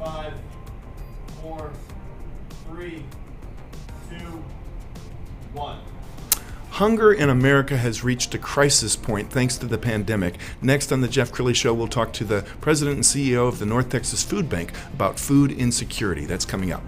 5, 4, 3, 2, 1. Hunger in America has reached a crisis point thanks to the pandemic. Next on the Jeff Crilley Show, we'll talk to the president and CEO of the North Texas Food Bank about food insecurity. That's coming up.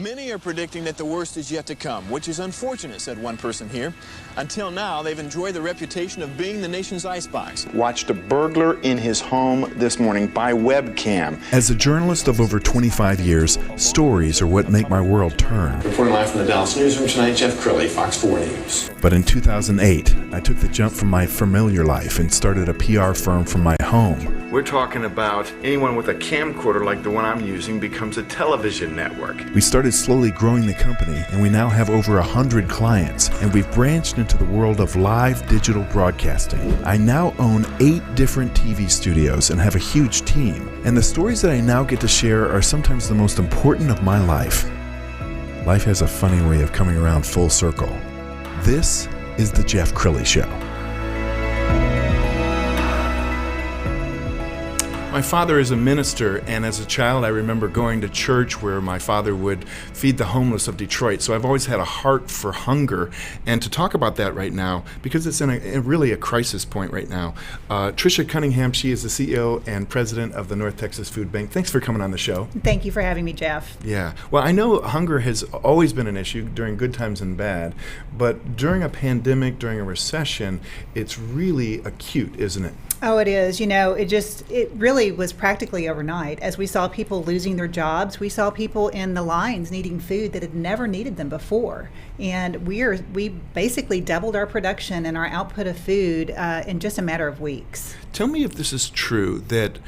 Many are predicting that the worst is yet to come, which is unfortunate, said one person here. Until now, they've enjoyed the reputation of being the nation's icebox. Watched a burglar in his home this morning by webcam. As a journalist of over 25 years, stories are what make my world turn. Reporting live from the Dallas newsroom tonight, Jeff Crilley, Fox 4 News. But in 2008, I took the jump from my familiar life and started a PR firm from my home. We're talking about anyone with a camcorder like the one I'm using becomes a television network. We started slowly growing the company, and we now have over 100 clients, and we've branched into the world of live digital broadcasting. I now own 8 different TV studios and have a huge team, and the stories that I now get to share are sometimes the most important of my life. Life has a funny way of coming around full circle. This is the Jeff Crilley Show. My father is a minister, and as a child I remember going to church where my father would feed the homeless of Detroit. So I've always had a heart for hunger. And to talk about that right now, because it's in really a crisis point right now, Trisha Cunningham, she is the CEO and president of the North Texas Food Bank. Thanks for coming on the show. Thank you for having me, Jeff. Yeah. Well, I know hunger has always been an issue during good times and bad, but during a pandemic, during a recession, it's really acute, isn't it? Oh, it is. You know, it really was practically overnight. As we saw people losing their jobs, we saw people in the lines needing food that had never needed them before. And we basically doubled our production and our output of food in just a matter of weeks. Tell me if this is true, that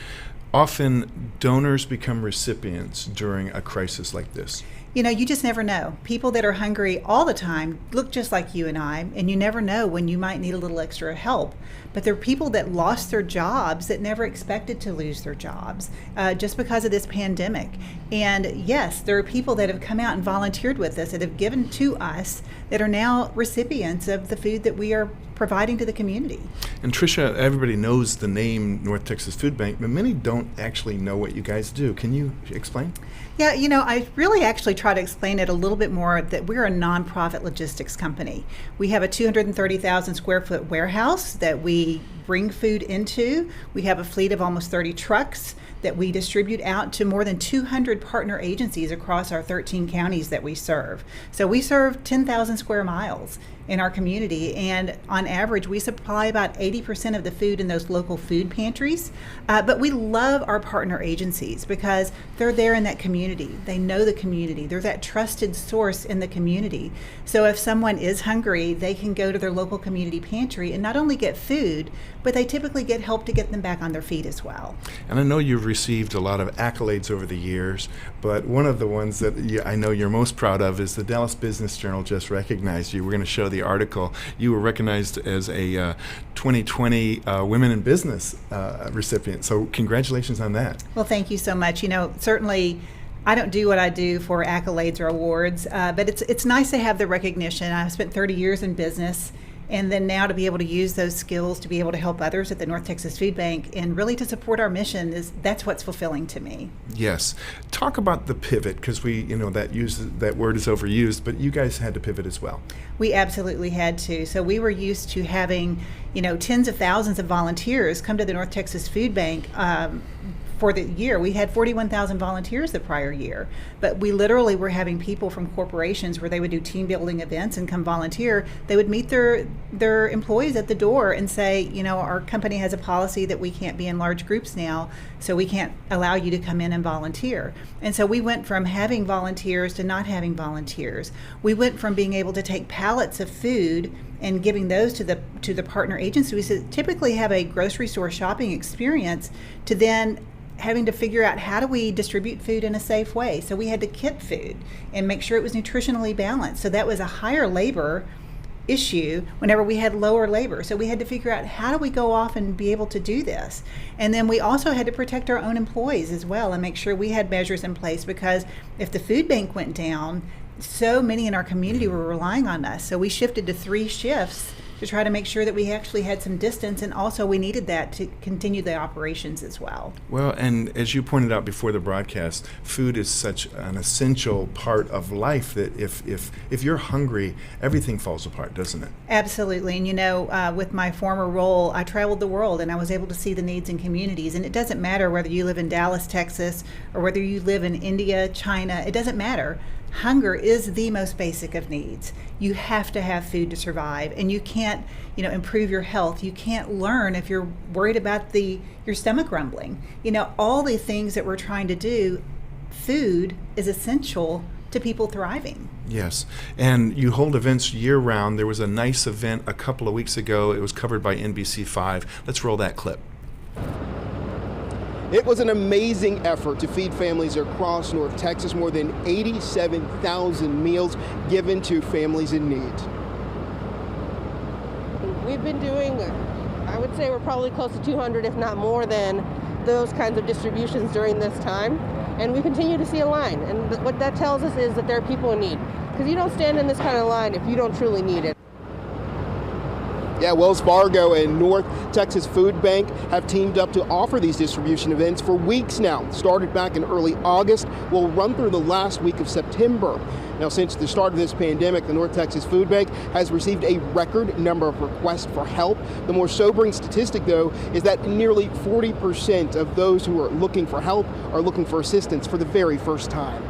often donors become recipients during a crisis like this. You know, you just never know. People that are hungry all the time look just like you and I, and you never know when you might need a little extra help. But there are people that lost their jobs that never expected to lose their jobs just because of this pandemic. And yes, there are people that have come out and volunteered with us, that have given to us, that are now recipients of the food that we are providing to the community. And Trisha, everybody knows the name North Texas Food Bank, but many don't actually know what you guys do. Can you explain? Yeah, you know, I really actually try to explain it a little bit more, that we're a nonprofit logistics company. We have a 230,000 square foot warehouse that we bring food into. We have a fleet of almost 30 trucks that we distribute out to more than 200 partner agencies across our 13 counties that we serve. So we serve 10,000 square miles in our community, and on average we supply about 80% of the food in those local food pantries. But we love our partner agencies because they're there in that community. They know the community. They're that trusted source in the community. So if someone is hungry, they can go to their local community pantry and not only get food, but they typically get help to get them back on their feet as well. And I know you've received a lot of accolades over the years, but one of the ones that I know you're most proud of is the Dallas Business Journal just recognized you. We're going to show the article. You were recognized as a 2020 Women in Business recipient. So congratulations on that. Well, thank you so much. You know, certainly I don't do what I do for accolades or awards, but it's nice to have the recognition. I've spent 30 years in business, and then now to be able to use those skills to be able to help others at the North Texas Food Bank and really to support our mission, that's what's fulfilling to me. Yes. Talk about the pivot, because that word is overused, but you guys had to pivot as well. We absolutely had to. So we were used to having, tens of thousands of volunteers come to the North Texas Food Bank for the year. We had 41,000 volunteers the prior year, but we literally were having people from corporations where they would do team building events and come volunteer. They would meet their employees at the door and say, our company has a policy that we can't be in large groups now, so we can't allow you to come in and volunteer. And so we went from having volunteers to not having volunteers. We went from being able to take pallets of food and giving those to the partner agencies that typically have a grocery store shopping experience, to then having to figure out how do we distribute food in a safe way. So we had to kit food and make sure it was nutritionally balanced. So that was a higher labor issue whenever we had lower labor. So we had to figure out how do we go off and be able to do this. And then we also had to protect our own employees as well and make sure we had measures in place, because if the food bank went down, so many in our community were relying on us. So we shifted to 3 shifts to try to make sure that we actually had some distance, and also we needed that to continue the operations as well. Well, and as you pointed out before the broadcast, food is such an essential part of life that if you're hungry, everything falls apart, doesn't it? Absolutely. And with my former role, I traveled the world and I was able to see the needs in communities. And it doesn't matter whether you live in Dallas, Texas, or whether you live in India, China, it doesn't matter. Hunger is the most basic of needs. You have to have food to survive, and you can't, improve your health. You can't learn if you're worried about your stomach rumbling. All the things that we're trying to do, food is essential to people thriving. Yes, and you hold events year-round. There was a nice event a couple of weeks ago. It was covered by NBC5. Let's roll that clip. It was an amazing effort to feed families across North Texas. More than 87,000 meals given to families in need. We've been doing, I would say we're probably close to 200, if not more than those kinds of distributions during this time. And we continue to see a line. And what that tells us is that there are people in need. Because you don't stand in this kind of line if you don't truly need it. Yeah, Wells Fargo and North Texas Food Bank have teamed up to offer these distribution events for weeks now. Started back in early August, will run through the last week of September. Now, since the start of this pandemic, the North Texas Food Bank has received a record number of requests for help. The more sobering statistic, though, is that nearly 40% of those who are looking for help are looking for assistance for the very first time.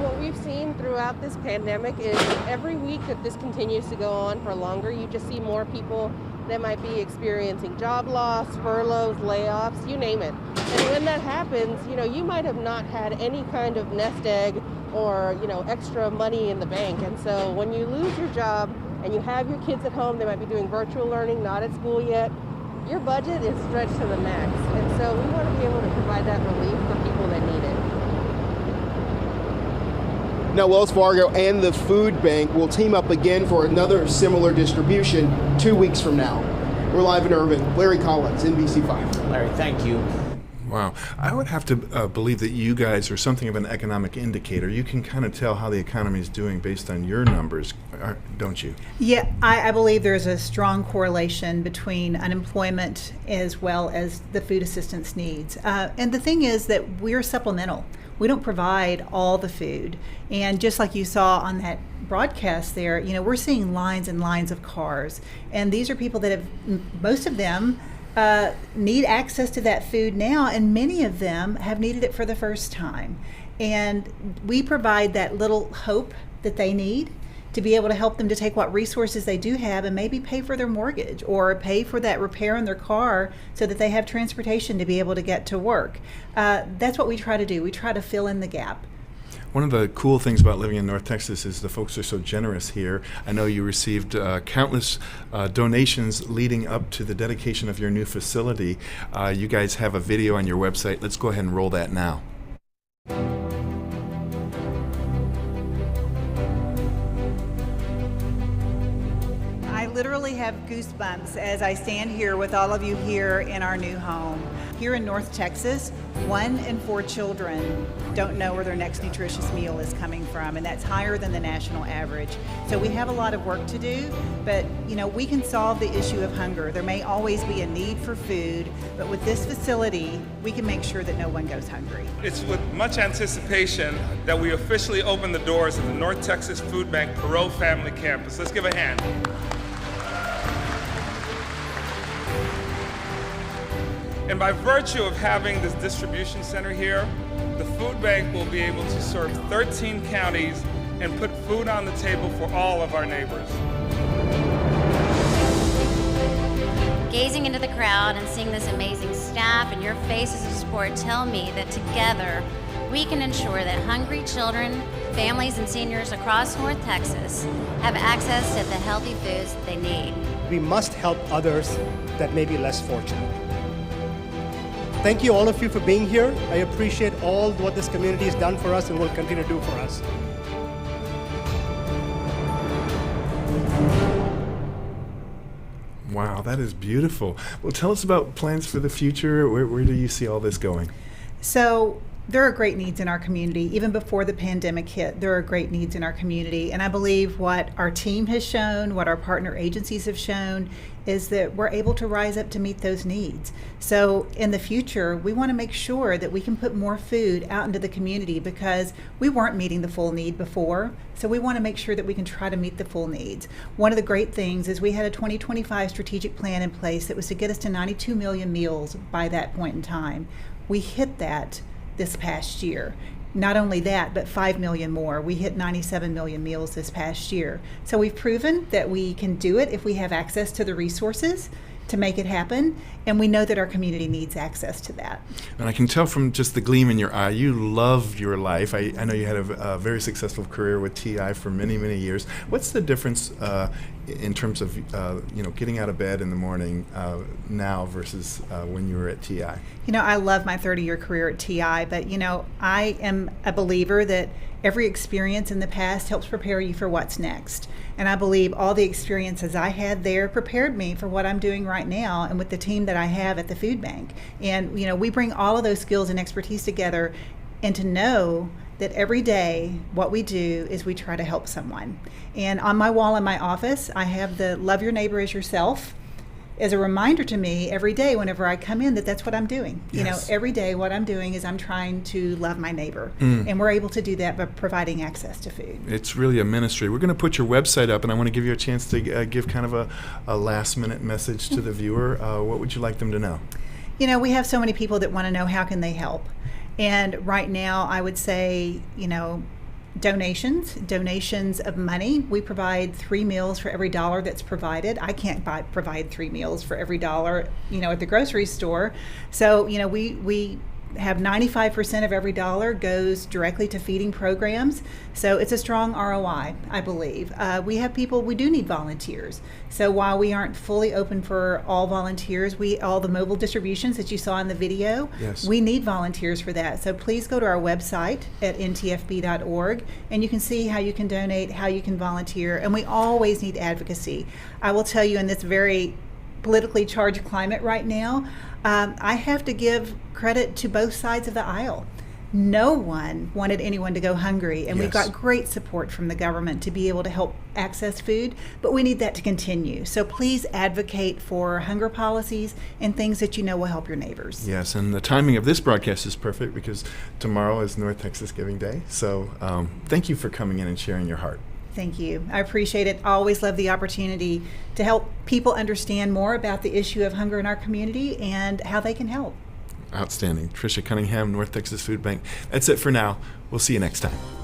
What we've seen throughout this pandemic is every week that this continues to go on for longer, you just see more people that might be experiencing job loss, furloughs, layoffs, you name it. And when that happens, you might have not had any kind of nest egg or, extra money in the bank. And so when you lose your job and you have your kids at home, they might be doing virtual learning, not at school yet, your budget is stretched to the max. And so we want to be able to provide that relief for people that need it. Now, Wells Fargo and the food bank will team up again for another similar distribution 2 weeks from now. We're live in Irving. Larry Collins, NBC5. Larry, thank you. Wow. I would have to believe that you guys are something of an economic indicator. You can kind of tell how the economy is doing based on your numbers, don't you? Yeah, I believe there's a strong correlation between unemployment as well as the food assistance needs. And the thing is that we're supplemental. We don't provide all the food. And just like you saw on that broadcast there, we're seeing lines and lines of cars. And these are people that have, most of them need access to that food now, and many of them have needed it for the first time. And we provide that little hope that they need to be able to help them to take what resources they do have and maybe pay for their mortgage or pay for that repair in their car so that they have transportation to be able to get to work. That's what we try to do. We try to fill in the gap. One of the cool things about living in North Texas is the folks are so generous here. I know you received countless donations leading up to the dedication of your new facility. You guys have a video on your website. Let's go ahead and roll that now. I literally have goosebumps as I stand here with all of you here in our new home. Here in North Texas, 1 in 4 children don't know where their next nutritious meal is coming from, and that's higher than the national average. So we have a lot of work to do, but we can solve the issue of hunger. There may always be a need for food, but with this facility, we can make sure that no one goes hungry. It's with much anticipation that we officially open the doors of the North Texas Food Bank Perot Family Campus. Let's give a hand. And by virtue of having this distribution center here, the food bank will be able to serve 13 counties and put food on the table for all of our neighbors. Gazing into the crowd and seeing this amazing staff and your faces of support tell me that together we can ensure that hungry children, families, and seniors across North Texas have access to the healthy foods they need. We must help others that may be less fortunate. Thank you, all of you, for being here. I appreciate all what this community has done for us and will continue to do for us. Wow, that is beautiful. Well, tell us about plans for the future. Where do you see all this going? So there are great needs in our community. Even before the pandemic hit, there are great needs in our community. And I believe what our team has shown, what our partner agencies have shown, is that we're able to rise up to meet those needs. So in the future, we want to make sure that we can put more food out into the community, because we weren't meeting the full need before. So we want to make sure that we can try to meet the full needs. One of the great things is we had a 2025 strategic plan in place that was to get us to 92 million meals by that point in time. We hit that this past year. Not only that, but 5 million more. We hit 97 million meals this past year. So we've proven that we can do it if we have access to the resources to make it happen, and we know that our community needs access to that. And I can tell from just the gleam in your eye, you love your life. I know you had a very successful career with TI for many, many years. What's the difference in terms of getting out of bed in the morning now versus when you were at TI? I love my 30-year career at TI, but I am a believer that every experience in the past helps prepare you for what's next. And I believe all the experiences I had there prepared me for what I'm doing right now and with the team that I have at the food bank. And we bring all of those skills and expertise together, and to know that every day what we do is we try to help someone. And on my wall in my office, I have the Love Your Neighbor as Yourself as a reminder to me every day whenever I come in that that's what I'm doing. Yes. Every day what I'm doing is I'm trying to love my neighbor. And we're able to do that by providing access to food. It's really a ministry. We're going to put your website up, and I want to give you a chance to give kind of a last-minute message to the viewer. What would you like them to know? We have so many people that want to know how can they help. And right now I would say, donations of money. We provide 3 meals for every $1 that's provided. I can't provide 3 meals for every $1, at the grocery store. So, we have 95% of every $1 goes directly to feeding programs. So it's a strong ROI, I believe. We have people, we do need volunteers. So while we aren't fully open for all volunteers, all the mobile distributions that you saw in the video, yes, we need volunteers for that. So please go to our website at ntfb.org, and you can see how you can donate, how you can volunteer. And we always need advocacy. I will tell you, in this very politically charged climate right now, I have to give credit to both sides of the aisle. No one wanted anyone to go hungry, and yes, we've got great support from the government to be able to help access food, but we need that to continue. So please advocate for hunger policies and things that will help your neighbors. Yes, and the timing of this broadcast is perfect because tomorrow is North Texas Giving Day. So thank you for coming in and sharing your heart. Thank you. I appreciate it. I always love the opportunity to help people understand more about the issue of hunger in our community and how they can help. Outstanding. Trisha Cunningham, North Texas Food Bank. That's it for now. We'll see you next time.